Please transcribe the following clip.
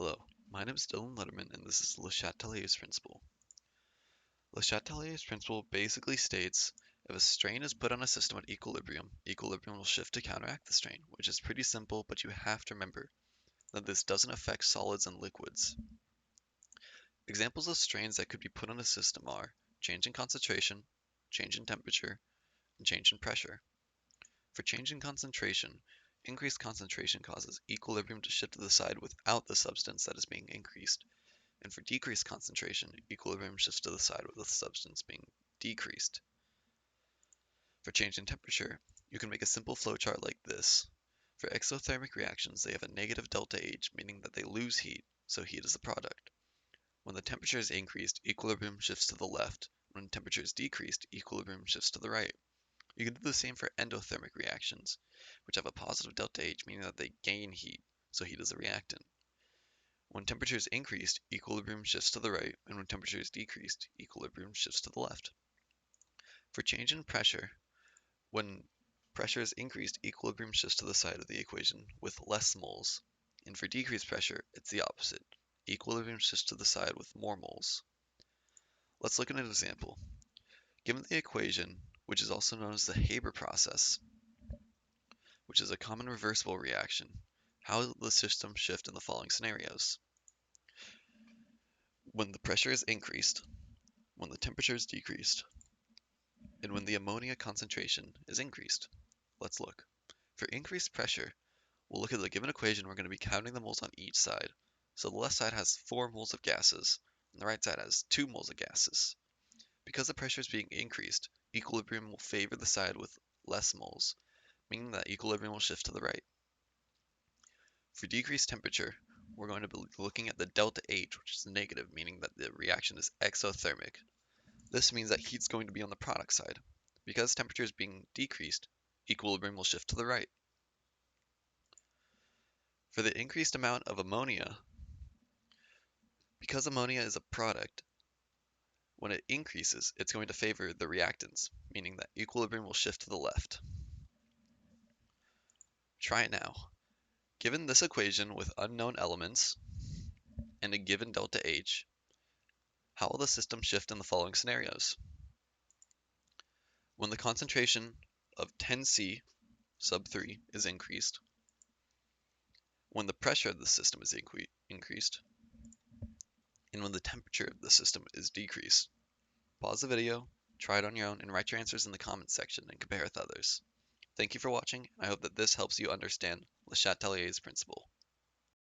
Hello, my name is Dylan Letterman and this is Le Chatelier's principle. Le Chatelier's principle basically states if a strain is put on a system at equilibrium, equilibrium will shift to counteract the strain, which is pretty simple, but you have to remember that this doesn't affect solids and liquids. Examples of strains that could be put on a system are change in concentration, change in temperature, and change in pressure. For change in concentration, increased concentration causes equilibrium to shift to the side without the substance that is being increased. And for decreased concentration, equilibrium shifts to the side with the substance being decreased. For change in temperature, you can make a simple flowchart like this. For exothermic reactions, they have a negative delta H, meaning that they lose heat, so heat is the product. When the temperature is increased, equilibrium shifts to the left. When temperature is decreased, equilibrium shifts to the right. You can do the same for endothermic reactions, which have a positive delta H, meaning that they gain heat, so heat is the reactant. When temperature is increased, equilibrium shifts to the right, and when temperature is decreased, equilibrium shifts to the left. For change in pressure, when pressure is increased, equilibrium shifts to the side of the equation with less moles. And for decreased pressure, it's the opposite. Equilibrium shifts to the side with more moles. Let's look at an example. Given the equation, which is also known as the Haber process, which is a common reversible reaction, how will the system shift in the following scenarios? When the pressure is increased, when the temperature is decreased, and when the ammonia concentration is increased. Let's look. For increased pressure, we'll look at the given equation. We're going to be counting the moles on each side. So the left side has 4 moles of gases, and the right side has 2 moles of gases. Because the pressure is being increased, equilibrium will favor the side with less moles, meaning that equilibrium will shift to the right. For decreased temperature, we're going to be looking at the delta H, which is negative, meaning that the reaction is exothermic. This means that heat's going to be on the product side. Because temperature is being decreased, equilibrium will shift to the right. For the increased amount of ammonia, because ammonia is a product, when it increases, it's going to favor the reactants, meaning that equilibrium will shift to the left. Try it now. Given this equation with unknown elements and a given delta H, how will the system shift in the following scenarios? When the concentration of 10C sub 3 is increased, when the pressure of the system is increased, and when the temperature of the system is decreased. Pause the video, try it on your own, and write your answers in the comments section and compare with others. Thank you for watching, and I hope that this helps you understand Le Chatelier's principle.